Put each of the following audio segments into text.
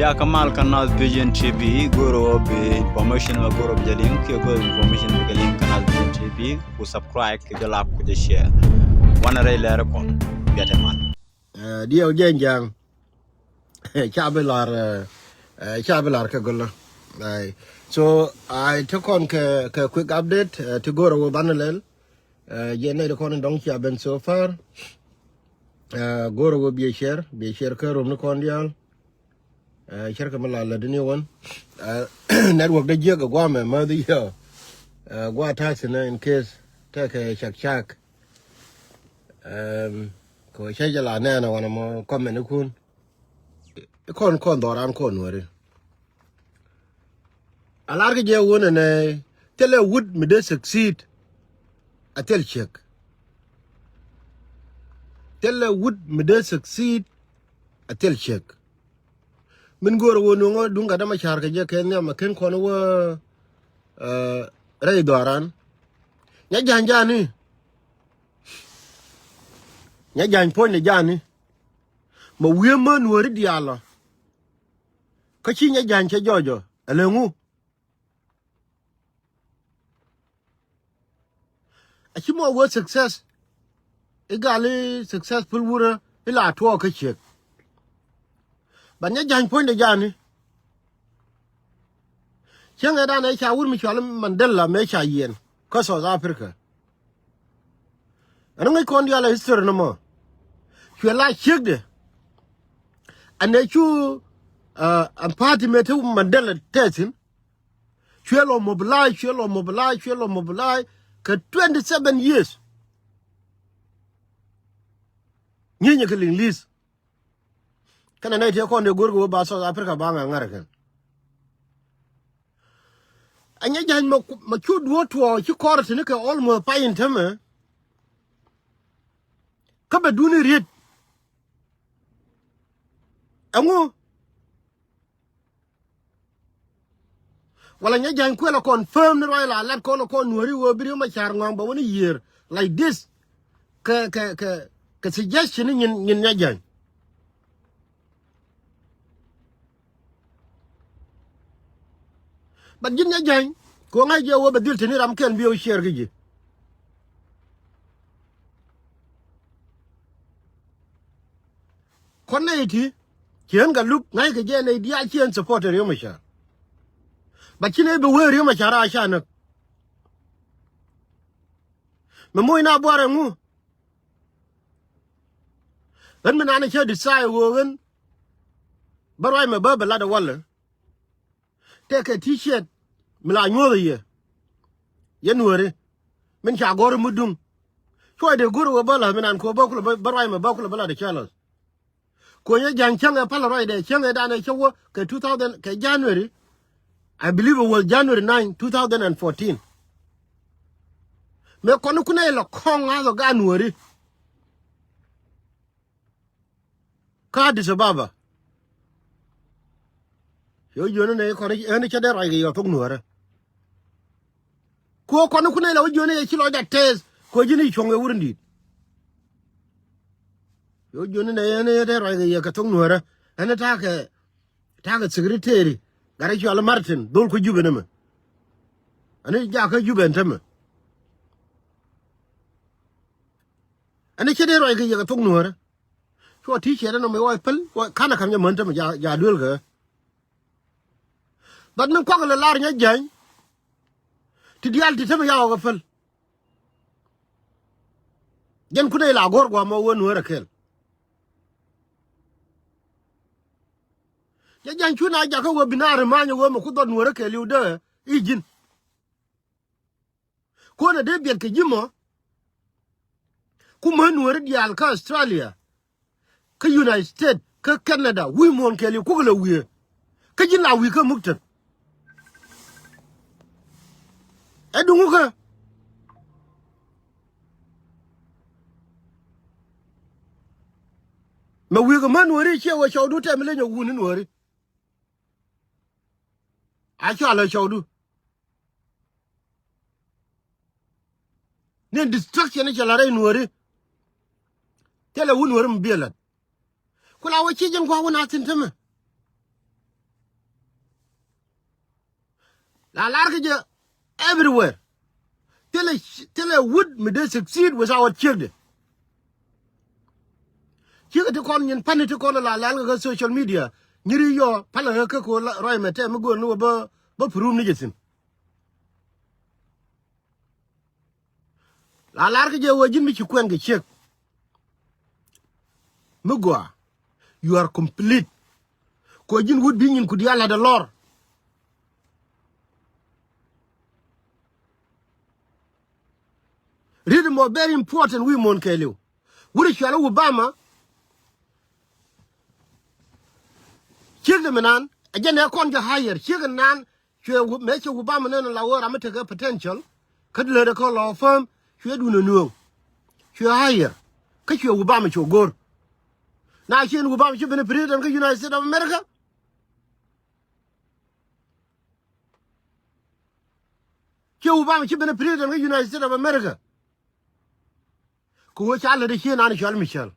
Ya Kamal Canal Vision TV goro be information ma goro be link ke go information be link Canal Vision TV ku subscribe ke la ku de share wana ray le kon bete man Dio jenjang chabelar ka golo. So I took on ka quick update to go to Banalel. Je ne de kon dong cha ben so far. Go to be share ka rom no kon dial. Share ka mala la dini won. Network de je ga gwa me ma di yo. Gwa tax na in case take a chak. Ko shajala na na wana mo comment kun. Kon doran kon wori. Alarga je wona ne tele wood me de succeed a tel check. Tele wood me de succeed a tel check. Min goro wono ngo dunga dama charga je ken ma ken kono wo ray doran. Nya janjani. Nya jan point jani. Ma wieman wori diala. Ka chi nya jan che jojo. Alengu. Achimo wo success. Igali successful wura ila to ka check. Banya jan point jani. Chenga da na cha wur mi chwala Mandela me cha yen. Ko South Africa. Anong kon dia la history no mo. Chwala check de. Ane chu party me to Mandela testing. Chwelo mobilize ka 27 years. Nyinyi ke list. Kana na ite ko ne gurgu ba South Africa ba ngara kan. Anya jan ma chu duo to chi korte ne ka almost pain tama. Ka ba duni riet. Ango wala nya jan ko la confirm ne la let ko nuori wo biri ma char ngam ba woni year like this ka suggestion nin nya jan. But yin nya jan ko ngai je wo ba dil tini ram ken biyo share giji. Konnaiti kien ga look ngai ke je ne dia kien supporter yo ma sha. But kine be we yo ma chara sha na. Me moy na bore mu. Dan me na ne che decide wo gen. Barwai me ba la da walla. Take a t-shirt mila nyodo ye. Ye NUER. Min cha gor mudum. Choi de guru wa bala min an ko bakula barwai me bakula bala de chalos. Ko ye jan changa pala roi de changa da ne chawo ke 2000 ke January. I believe it was January 9, 2014. Me kono kuna ila kong azo ga NUER. Ka Addis Ababa. Yo jono ne ko ene chade roi ge yo tok NUER. Ko kono kuna ila jono e chilo da test ko jini chonge wurundi. Yo jono ne ene de roi ge yo ka tok NUER. Ene ta ka secretary gare cho Martin dol ko jube ne me. Ane ja ka jube ntame. Ane chade roi ge yo ka tok NUER. Cho t-shirt no me wa pel kana kan nyam ntame ja dol ga. But no kwa la lar nya jan. Ti dial ti tame ya ga fel. Jen ku ne la gor gwa mo won NUER kel. Ya jan chu na ja ka wo binar ma nya wo mo ku do NUER kel yu de ijin. Ko na de biet ke jimo. Ku mo NUER dial ka Australia. Ka United States, ka Canada, wi mon kel yu ku la wi. Ka jin la wi ka mukta. Edungu ka. Ma wi ga man wori che wa chawdu te mele nyo wuni wori. A cha la chawdu. Nen destruction ne chala re NUER. Tele wuni wori mbielat. Kula wa chi jen kwa wona tin tama. La large everywhere. Tell a wood me they succeed with our children. Here to call in panic to call la langa social media. Nyiri yo pala ka ko roi me te me go no ba prum ni jetin. La large wajin mi chukwen ge check. Mugwa, you are complete. Ko jin would be in kudiala the Lord. Read more very important we mon kelu. Would you Obama? Children man, again they can't get higher. Children nan, you make your Obama and la war amateur potential. Could let a call law firm, you do no know. You higher. Catch your Obama your go. Now she and Obama should be a president of the United States of America. Joe Obama should be a president of the United States of America. Ko chala de chien an chal Michel.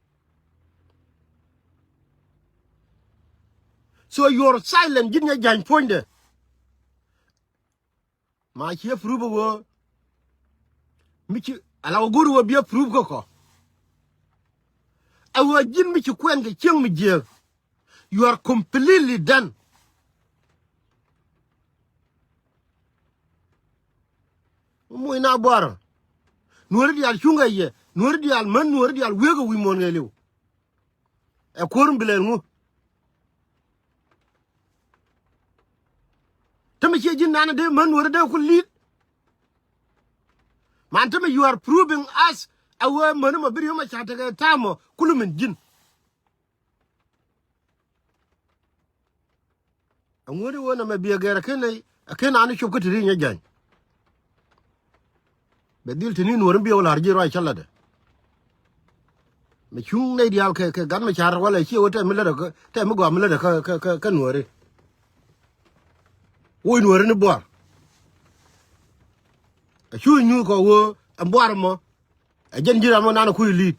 So you're silent, gin ya jan point there. Ma chi prove wo michi ala guru wo bia prove ko. Awa gin michi kwen ge cheng mi je. You are completely done. Mo ina bor. Nuer di al chunga ye. Nuer di al man nuer di al wego wi mon ngeliw. E korum bilen ngu. Tama che jin nana de man nuer de ko lead. Man tama you are proving us awa man ma biri ma chata ga tamo kulumin jin. Angori wona ma biya gera kenai akena ani chokati nya jan. Bedil tini nuer biya wala harji roi chala de. Me chung ne dial ke gan ma char wala chi wote mi la ko te mi go mi la ka nuer. Wo nuer ni bor. A chu nyu ko wo ambor mo a jen jira mo nana ku lead.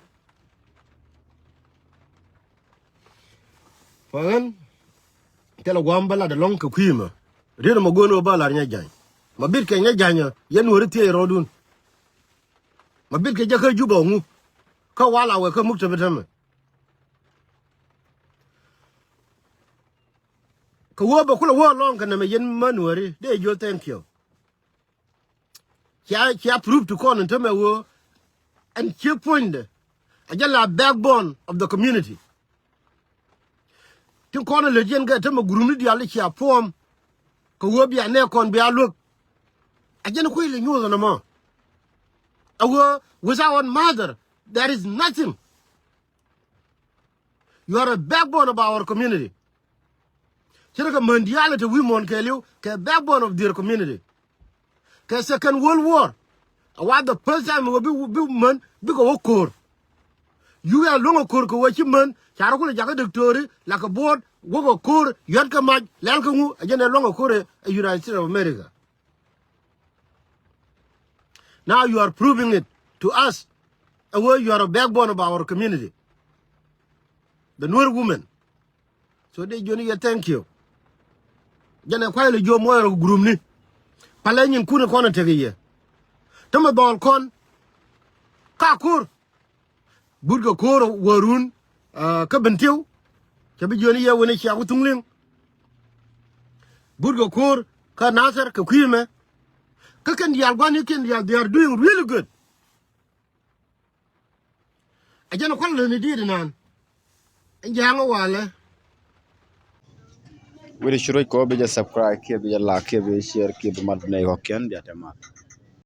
Fan tela gwambala de long ko kwima. Rino mo gono bala nya jan. Ma bir ke nya jan ye nuer tie rodun. Ma bir ke jaka juba ngu. Ka wala we ka mukta betame. Ka wo ba kula wo long kana me yen manuari de yo thank you. Kia prove to con and tell me wo and key point ajala backbone of the community. To con a legend get them a grumi di ali kia form ka wo bi ane kon bi look. Ajen ko ile nyu na mo. Awo without mother there is nothing. You are a backbone of our community. Chiraka mondiality we mon kelu ke backbone of their community. Ke Second World War. What the first time we be man big okor. You are long okor ko wachi man charakula jaga doctor like a board go okor yat ka maj lan ka ngu ajena long okor a United States of America. Now you are proving it to us. Where you are a backbone of our community. The NUER woman. So they join thank you. Jana kwai jo mo group ni. Pala nyin kuna kona tege ye. Tama ball kon ka kur. Burga kur warun ka bentiu. Chabi joni ye woni cha kutungling. Burga kur ka nasar ka kwime. Ka kan dial gwani ken dial they are doing really good. Ajana kwala ni di nan. Njanga wale. Wiri shuroi ko be subscribe ke be like ke be share ke be mat nay hokken diate mat.